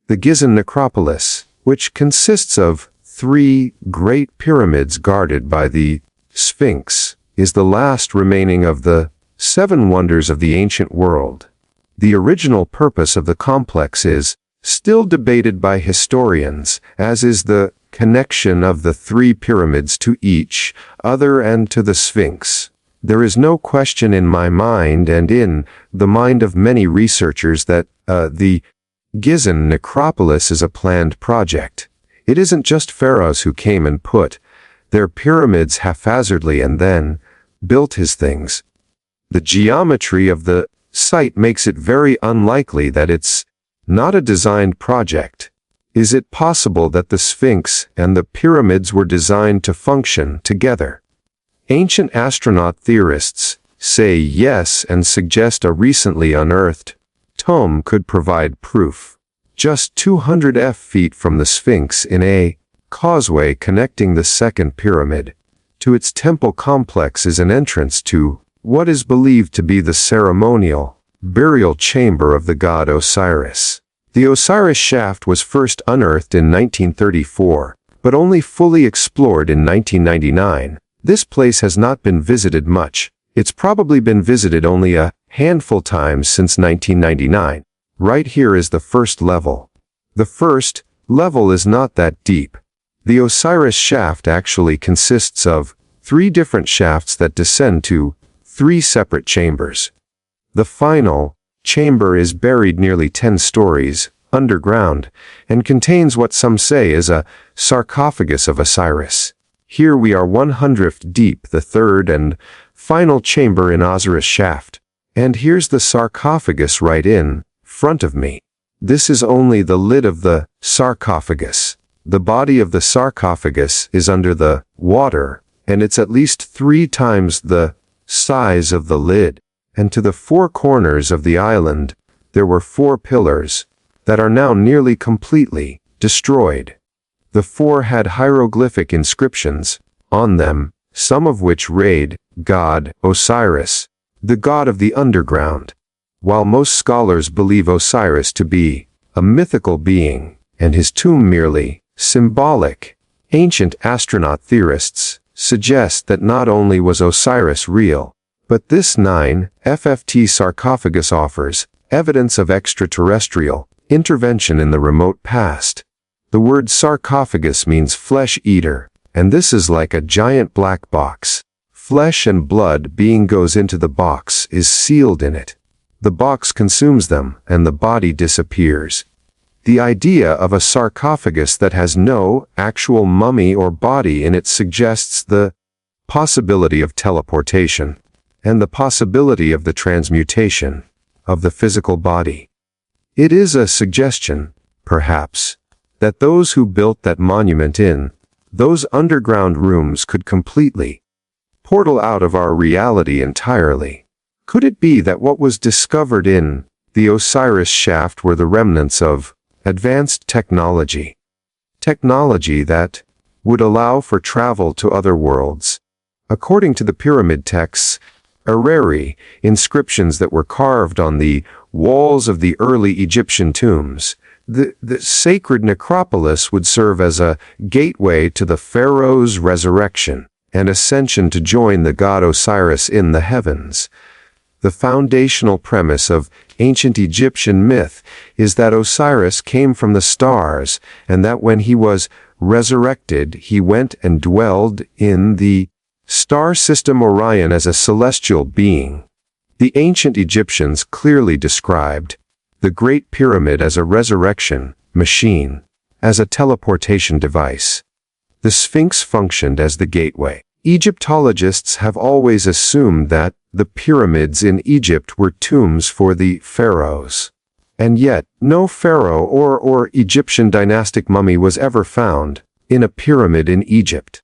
The Giza Necropolis, which consists of 3 great pyramids guarded by the Sphinx, is the last remaining of the 7 wonders of the ancient world. The original purpose of the complex is still debated by historians, as is the connection of the 3 pyramids to each other and to the Sphinx. There is no question in my mind and in the mind of many researchers that the Giza Necropolis is a planned project. It isn't just pharaohs who came and put their pyramids haphazardly and then built his things. The geometry of the site makes it very unlikely that it's not a designed project. Is it possible that the Sphinx and the pyramids were designed to function together? Ancient astronaut theorists say yes and suggest a recently unearthed tomb could provide proof. Just 200 feet from the Sphinx in a causeway connecting the second pyramid to its temple complex is an entrance to what is believed to be the ceremonial burial chamber of the god Osiris. The Osiris Shaft was first unearthed in 1934, but only fully explored in 1999. This place has not been visited much. It's probably been visited only a handful times since 1999. Right here is the first level. The first level is not that deep. The Osiris Shaft actually consists of 3 different shafts that descend to 3 separate chambers. The final chamber is buried nearly 10 stories underground and contains what some say is a sarcophagus of Osiris. Here we are 100th deep, the third and final chamber in Osiris Shaft. And here's the sarcophagus right in front of me. This is only the lid of the sarcophagus. The body of the sarcophagus is under the water, and it's at least 3 times the size of the lid. And to the 4 corners of the island, there were 4 pillars that are now nearly completely destroyed. The 4 had hieroglyphic inscriptions on them, some of which read, God Osiris, the god of the underground. While most scholars believe Osiris to be a mythical being, and his tomb merely symbolic, ancient astronaut theorists suggest that not only was Osiris real, but this 9 FFT sarcophagus offers evidence of extraterrestrial intervention in the remote past. The word sarcophagus means flesh eater, and this is like a giant black box. Flesh and blood being goes into the box is sealed in it. The box consumes them, and the body disappears. The idea of a sarcophagus that has no actual mummy or body in it suggests the possibility of teleportation, and the possibility of the transmutation of the physical body. It is a suggestion, perhaps, that those who built that monument in those underground rooms could completely portal out of our reality entirely. Could it be that what was discovered in the Osiris Shaft were the remnants of advanced technology? Technology that would allow for travel to other worlds. According to the pyramid texts, Arari, inscriptions that were carved on the walls of the early Egyptian tombs, the sacred necropolis would serve as a gateway to the pharaoh's resurrection and ascension to join the god Osiris in the heavens. The foundational premise of ancient Egyptian myth is that Osiris came from the stars and that when he was resurrected, he went and dwelled in the star system Orion as a celestial being. The ancient Egyptians clearly described the Great Pyramid as a resurrection machine, as a teleportation device. The Sphinx functioned as the gateway. Egyptologists have always assumed that the pyramids in Egypt were tombs for the pharaohs. And yet, no pharaoh or Egyptian dynastic mummy was ever found in a pyramid in Egypt.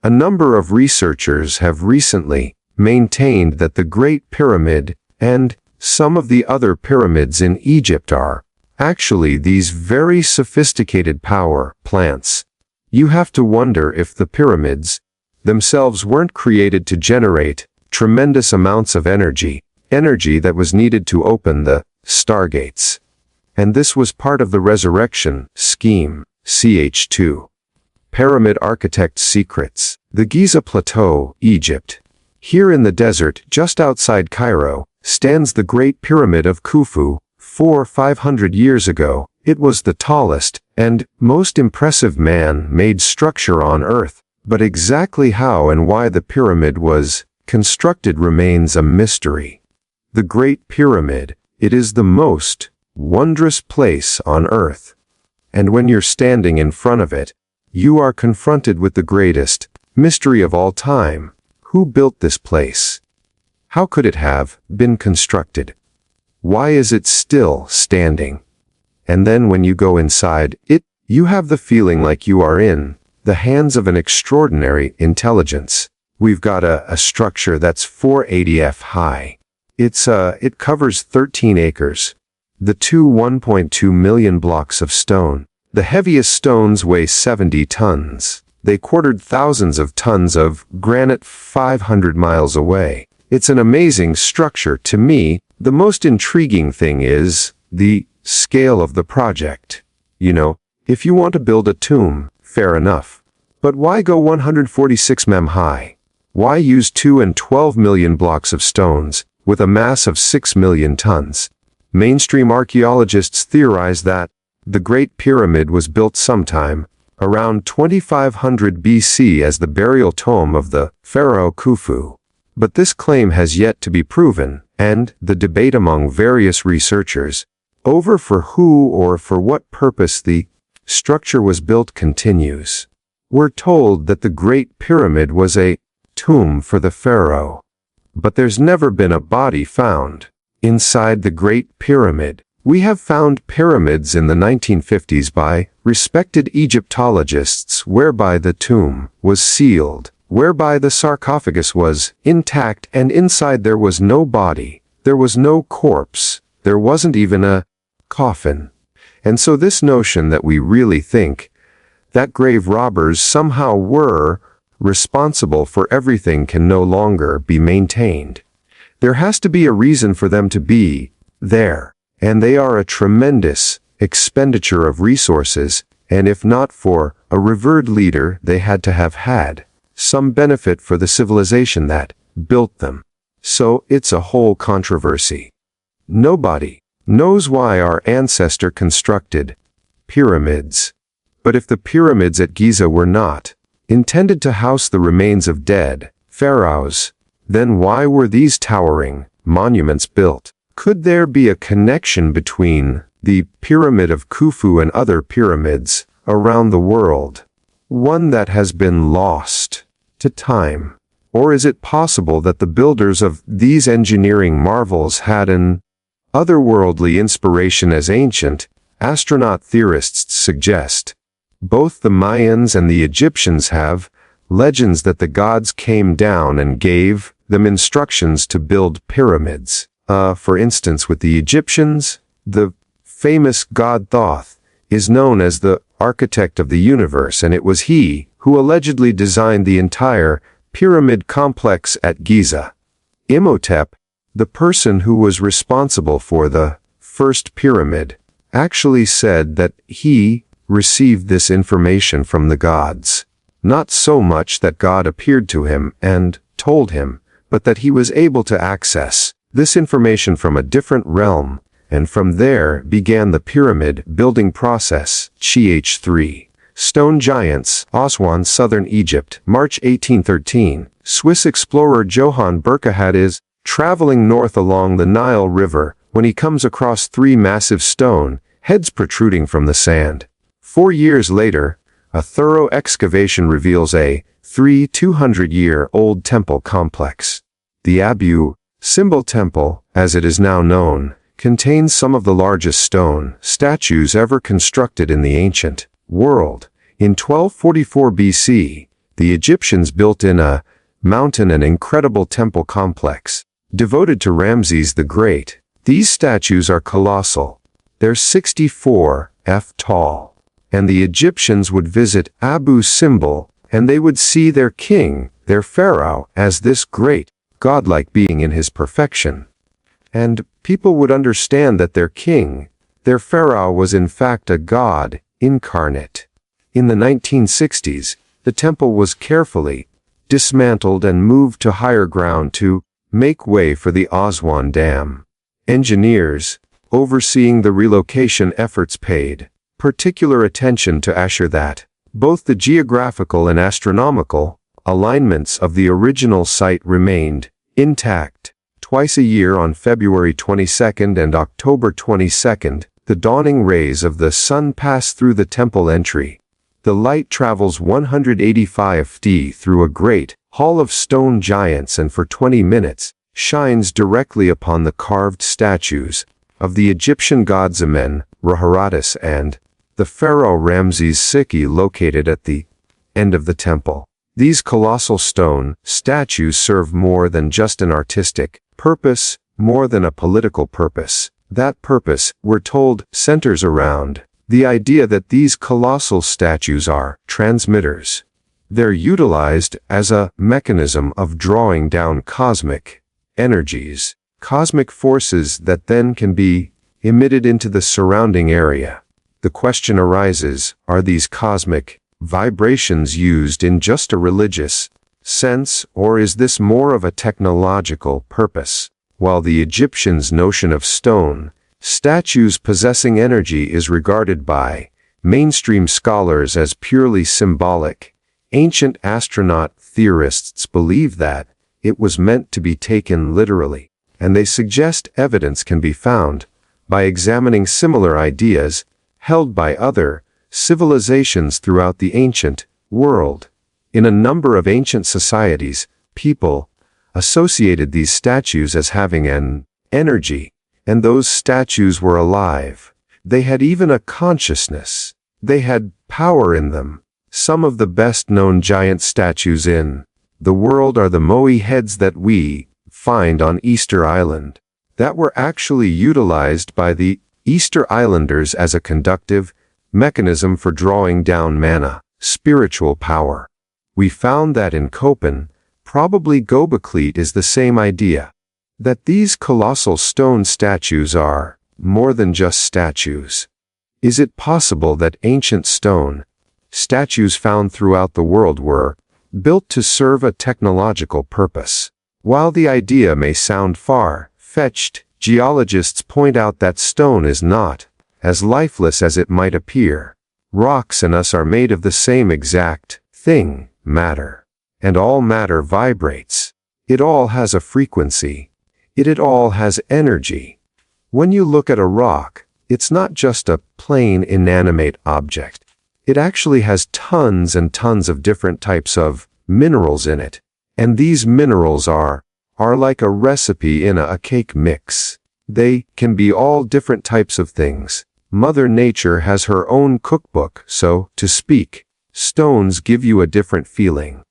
A number of researchers have recently maintained that the Great Pyramid and some of the other pyramids in Egypt are actually these very sophisticated power plants. You have to wonder if the pyramids themselves weren't created to generate tremendous amounts of energy that was needed to open the stargates. and this was part of the resurrection scheme. Ch2. Pyramid Architect's Secrets. The Giza Plateau, Egypt. Here in the desert, just outside Cairo, stands the Great Pyramid of Khufu. 500 years ago, it was the tallest and most impressive man-made structure on Earth. But exactly how and why the pyramid was constructed remains a mystery. The Great Pyramid, it is the most wondrous place on Earth. And when you're standing in front of it, you are confronted with the greatest mystery of all time. Who built this place? How could it have been constructed? Why is it still standing? And then when you go inside it, you have the feeling like you are in the hands of an extraordinary intelligence. We've got a structure that's 480 feet high. It covers 13 acres. The 1.2 million blocks of stone. The heaviest stones weigh 70 tons. They quartered thousands of tons of granite 500 miles away. It's an amazing structure. To me, the most intriguing thing is the scale of the project. You know, if you want to build a tomb, fair enough. But why go 146 m high? Why use 2 and 12 million blocks of stones, with a mass of 6 million tons? Mainstream archaeologists theorize that the Great Pyramid was built sometime around 2500 BC as the burial tomb of the pharaoh Khufu. But this claim has yet to be proven, and the debate among various researchers over for who or for what purpose the structure was built continues. We're told that the Great Pyramid was a tomb for the pharaoh. But there's never been a body found inside the Great Pyramid. We have found pyramids in the 1950s by respected Egyptologists whereby the tomb was sealed, whereby the sarcophagus was intact and inside there was no body, there was no corpse, there wasn't even a coffin. And so this notion that we really think that grave robbers somehow were responsible for everything can no longer be maintained. There has to be a reason for them to be there, and they are a tremendous expenditure of resources, and if not for a revered leader, they had to have had some benefit for the civilization that built them. So it's a whole controversy. Nobody knows why our ancestor constructed pyramids. But if the pyramids at Giza were not intended to house the remains of dead pharaohs, then why were these towering monuments built? Could there be a connection between the Pyramid of Khufu and other pyramids around the world? One that has been lost to time? Or is it possible that the builders of these engineering marvels had an otherworldly inspiration, as ancient astronaut theorists suggest? Both the Mayans and the Egyptians have legends that the gods came down and gave them instructions to build pyramids. For instance, with the Egyptians, the famous god Thoth is known as the architect of the universe, and it was he who allegedly designed the entire pyramid complex at Giza. Imhotep, the person who was responsible for the first pyramid, actually said that he received this information from the gods. Not so much that God appeared to him and told him, but that he was able to access this information from a different realm, and from there began the pyramid building process. Ch3. Stone Giants, Aswan, Southern Egypt, March 1813. Swiss explorer Johann Burckhardt is traveling north along the Nile River when he comes across 3 massive stone heads protruding from the sand. 4 years later, a thorough excavation reveals a 200-year-old temple complex. The Abu Simbel Temple, as it is now known, contains some of the largest stone statues ever constructed in the ancient world. In 1244 BC, the Egyptians built in a mountain an incredible temple complex devoted to Ramses the Great. These statues are colossal. They're 64 feet tall. And the Egyptians would visit Abu Simbel, and they would see their king, their pharaoh, as this great, godlike being in his perfection. And people would understand that their king, Their pharaoh was in fact a god incarnate. In the 1960s, the temple was carefully dismantled and moved to higher ground to make way for the Aswan Dam. Engineers, overseeing the relocation efforts, paid particular attention to assure that both the geographical and astronomical alignments of the original site remained intact. Twice a year on February 22nd and October 22nd, the dawning rays of the sun pass through the temple entry. The light travels 185 ft through a great hall of stone giants and for 20 minutes shines directly upon the carved statues of the Egyptian gods Amen, Ra-Herodotus and the pharaoh Ramses Siki located at the end of the temple. These colossal stone statues serve more than just an artistic purpose, more than a political purpose. That purpose, we're told, centers around the idea that these colossal statues are transmitters. They're utilized as a mechanism of drawing down cosmic energies, cosmic forces that then can be emitted into the surrounding area. The question arises, are these cosmic vibrations used in just a religious sense, or is this more of a technological purpose? While the Egyptians' notion of stone statues possessing energy is regarded by mainstream scholars as purely symbolic, ancient astronaut theorists believe that it was meant to be taken literally, and they suggest evidence can be found by examining similar ideas held by other civilizations throughout the ancient world. In a number of ancient societies, people associated these statues as having an energy, and those statues were alive. They had even a consciousness. They had power in them. Some of the best-known giant statues in the world are the Moai heads that we find on Easter Island, that were actually utilized by the Easter Islanders as a conductive mechanism for drawing down mana, spiritual power. We found that in Köppen, probably Göbekli is the same idea, that these colossal stone statues are more than just statues. Is it possible that ancient stone statues found throughout the world were built to serve a technological purpose? While the idea may sound far-fetched, geologists point out that stone is not as lifeless as it might appear. Rocks and us are made of the same exact thing, matter. And all matter vibrates. It all has a frequency. It all has energy. When you look at a rock, it's not just a plain inanimate object. It actually has tons and tons of different types of minerals in it. And these minerals are like a recipe in a cake mix. They can be all different types of things. Mother Nature has her own cookbook, so to speak. Stones give you a different feeling.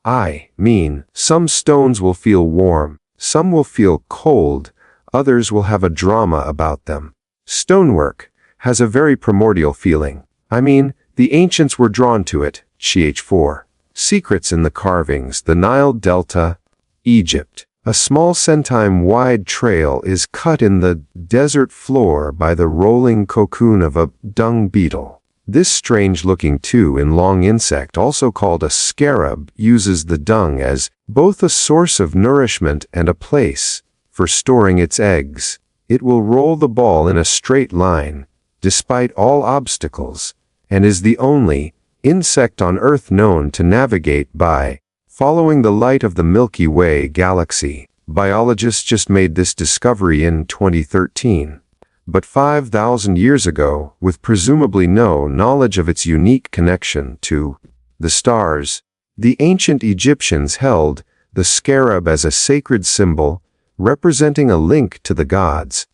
I mean, some stones will feel warm, some will feel cold, others will have a drama about them. Stonework has a very primordial feeling. I mean, the ancients were drawn to it. Ch4. Secrets in the carvings. The Nile Delta, Egypt. A small centime-wide trail is cut in the desert floor by the rolling cocoon of a dung beetle. This strange-looking two-in-long insect, also called a scarab, uses the dung as both a source of nourishment and a place for storing its eggs. It will roll the ball in a straight line, despite all obstacles, and is the only insect on Earth known to navigate by following the light of the Milky Way galaxy. Biologists just made this discovery in 2013. But 5,000 years ago, with presumably no knowledge of its unique connection to the stars, the ancient Egyptians held the scarab as a sacred symbol, representing a link to the gods.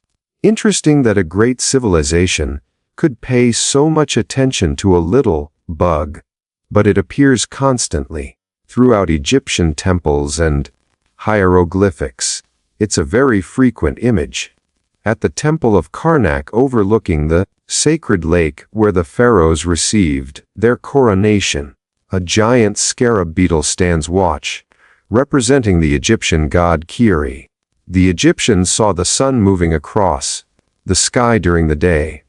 Interesting that a great civilization could pay so much attention to a little bug, but it appears constantly throughout Egyptian temples and hieroglyphics. It's a very frequent image. At the Temple of Karnak overlooking the sacred lake where the pharaohs received their coronation, a giant scarab beetle stands watch, representing the Egyptian god Kiri. The Egyptians saw the sun moving across the sky during the day.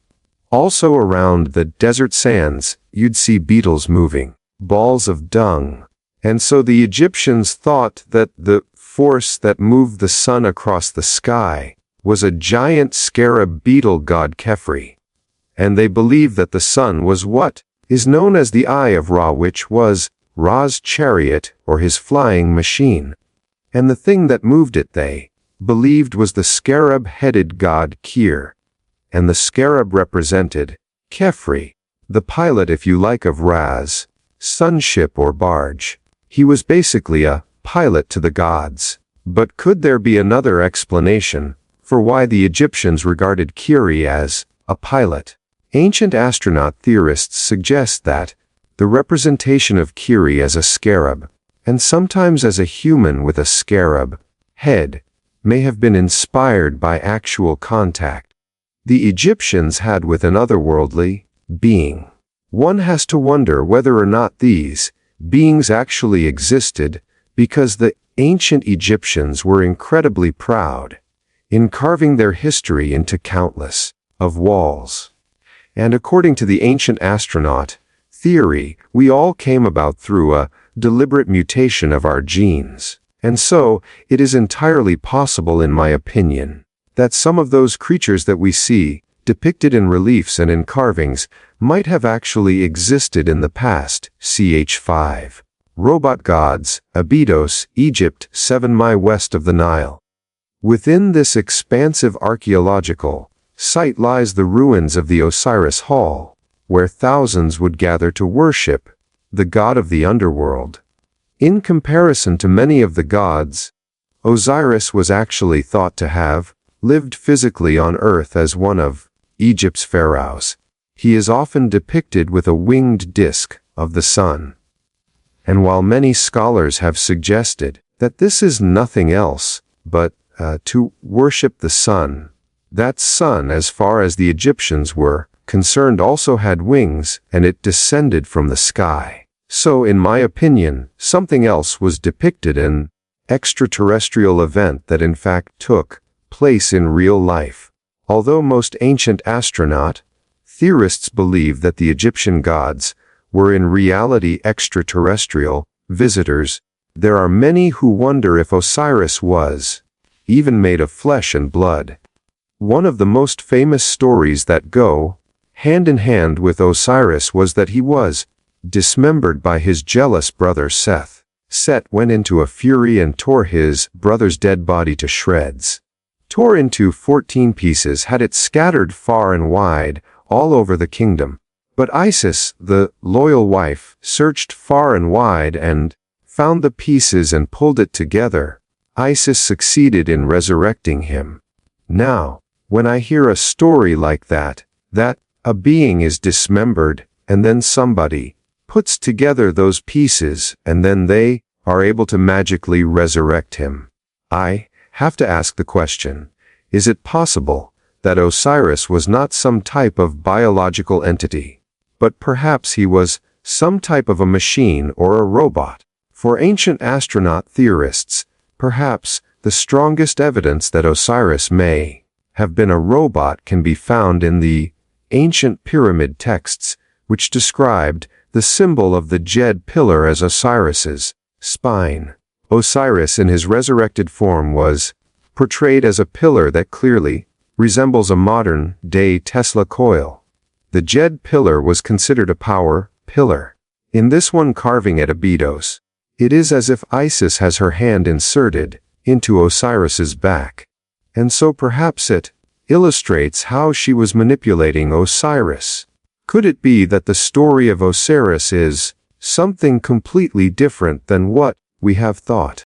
Also around the desert sands, you'd see beetles moving, balls of dung. And so the Egyptians thought that the force that moved the sun across the sky was a giant scarab beetle god Khepri. And they believed that the sun was what is known as the Eye of Ra, which was Ra's chariot or his flying machine. And the thing that moved it, they believed, was the scarab-headed god Kir. And the scarab represented Khepri, the pilot, if you like, of Ra's sunship or barge. He was basically a pilot to the gods. But could there be another explanation for why the Egyptians regarded Kiri as a pilot? Ancient astronaut theorists suggest that the representation of Kiri as a scarab, and sometimes as a human with a scarab head, may have been inspired by actual contact the Egyptians had with an otherworldly being. One has to wonder whether or not these beings actually existed, because the ancient Egyptians were incredibly proud in carving their history into countless of walls. And according to the ancient astronaut theory, we all came about through a deliberate mutation of our genes. And so, it is entirely possible, in my opinion, that some of those creatures that we see, depicted in reliefs and in carvings, might have actually existed in the past. Ch. 5. Robot gods, Abydos, Egypt, 7 mi west of the Nile. Within this expansive archaeological site lies the ruins of the Osiris Hall, where thousands would gather to worship the god of the underworld. In comparison to many of the gods, Osiris was actually thought to have lived physically on earth as one of Egypt's pharaohs. He is often depicted with a winged disk of the sun. And while many scholars have suggested that this is nothing else but to worship the sun, that sun, as far as the Egyptians were concerned, also had wings, and it descended from the sky. So, in my opinion, something else was depicted, an extraterrestrial event that in fact took place in real life. Although most ancient astronaut theorists believe that the Egyptian gods were in reality extraterrestrial visitors, there are many who wonder if Osiris was even made of flesh and blood. One of the most famous stories that go hand in hand with Osiris was that he was dismembered by his jealous brother Seth. Set went into a fury and tore his brother's dead body to shreds. Tore into 14 pieces, had it scattered far and wide all over the kingdom. But Isis, the loyal wife, searched far and wide and found the pieces and pulled it together. Isis succeeded in resurrecting him. Now, when I hear a story like that a being is dismembered, and then somebody puts together those pieces, and then they are able to magically resurrect him, I have to ask the question, is it possible that Osiris was not some type of biological entity, but perhaps he was some type of a machine or a robot? For ancient astronaut theorists, perhaps the strongest evidence that Osiris may have been a robot can be found in the ancient pyramid texts, which described the symbol of the Djed pillar as Osiris's spine. Osiris in his resurrected form was portrayed as a pillar that clearly resembles a modern-day Tesla coil. The Djed pillar was considered a power pillar. In this one carving at Abydos, it is as if Isis has her hand inserted into Osiris's back. And so perhaps it illustrates how she was manipulating Osiris. Could it be that the story of Osiris is something completely different than what we have thought?